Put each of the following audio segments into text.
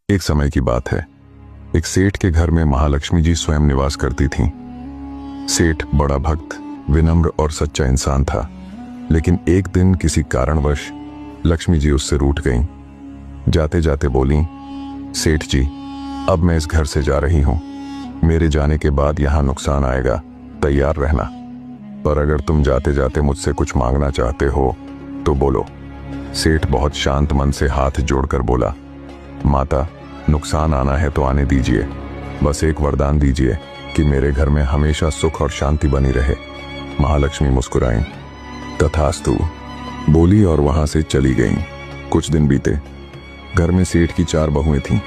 एक समय की बात है। एक सेठ के घर में महालक्ष्मी जी स्वयं निवास करती थीं। सेठ बड़ा भक्त, विनम्र और सच्चा इंसान था, लेकिन एक दिन किसी कारणवश लक्ष्मी जी उससे रूठ गईं। जाते जाते बोलीं, सेठ जी, अब मैं इस घर से जा रही हूं। मेरे जाने के बाद यहां नुकसान आएगा, तैयार रहना। पर अगर तुम जाते जाते मुझसे कुछ मांगना चाहते हो तो बोलो। सेठ बहुत शांत मन से हाथ जोड़कर बोला, माता, नुकसान आना है तो आने दीजिए, बस एक वरदान दीजिए कि मेरे घर में हमेशा सुख और शांति बनी रहे। महालक्ष्मी मुस्कुराईं, तथास्तु बोली और वहां से चली गईं। कुछ दिन बीते। घर में सेठ की 4 बहुएं थीं।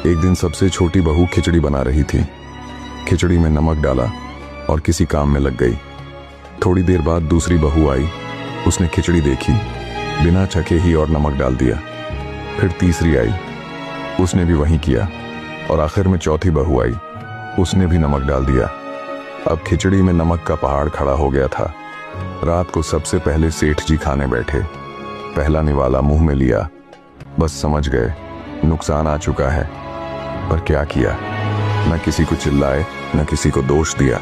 एक दिन सबसे छोटी बहू खिचड़ी बना रही थी। खिचड़ी में नमक डाला और किसी काम में लग गई। थोड़ी देर बाद दूसरी बहू आई। उसने खिचड़ी देखी, बिना चखे ही और नमक डाल दिया। फिर तीसरी आई, उसने भी वही किया। और आखिर में चौथी बहू आई, उसने भी नमक डाल दिया। अब खिचड़ी में नमक का पहाड़ खड़ा हो गया था। रात को सबसे पहले सेठ जी खाने बैठे। पहला निवाला मुंह में लिया, बस समझ गए नुकसान आ चुका है। पर क्या किया? न किसी को चिल्लाए, न किसी को दोष दिया।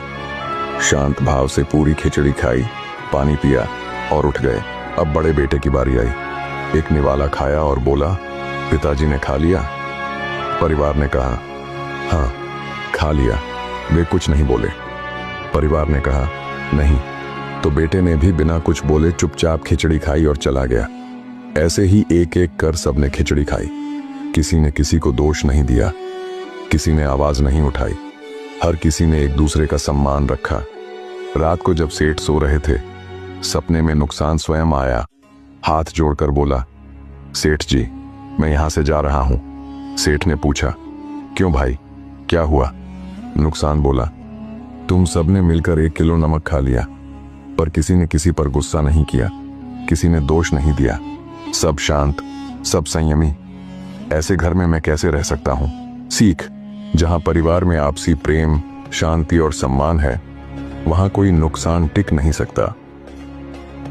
शांत भाव से पूरी खिचड़ी खाई, पानी पिया और उठ गए। अब बड़े बेटे की बारी आई। एक निवाला खाया और बोला, पिताजी ने खा लिया? परिवार ने कहा, हाँ खा लिया। वे कुछ नहीं बोले। परिवार ने कहा, नहीं। तो बेटे ने भी बिना कुछ बोले चुपचाप खिचड़ी खाई और चला गया। ऐसे ही एक एक कर सबने खिचड़ी खाई। किसी ने किसी को दोष नहीं दिया, किसी ने आवाज नहीं उठाई। हर किसी ने एक दूसरे का सम्मान रखा। रात को जब सेठ सो रहे थे, सपने में नुकसान स्वयं आया। हाथ जोड़कर बोला, सेठ जी, मैं यहां से जा रहा हूं। सेठ ने पूछा, क्यों भाई, क्या हुआ? नुकसान बोला, तुम सबने मिलकर 1 किलो नमक खा लिया, पर किसी ने किसी पर गुस्सा नहीं किया, किसी ने दोष नहीं दिया। सब शांत, सब संयमी। ऐसे घर में मैं कैसे रह सकता हूं? सीख, जहां परिवार में आपसी प्रेम, शांति और सम्मान है, वहां कोई नुकसान टिक नहीं सकता।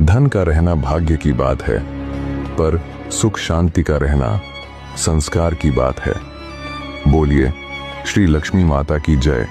धन का रहना भाग्य की बात है, पर सुख शांति का रहना संस्कार की बात है। बोलिए, श्री लक्ष्मी माता की जय।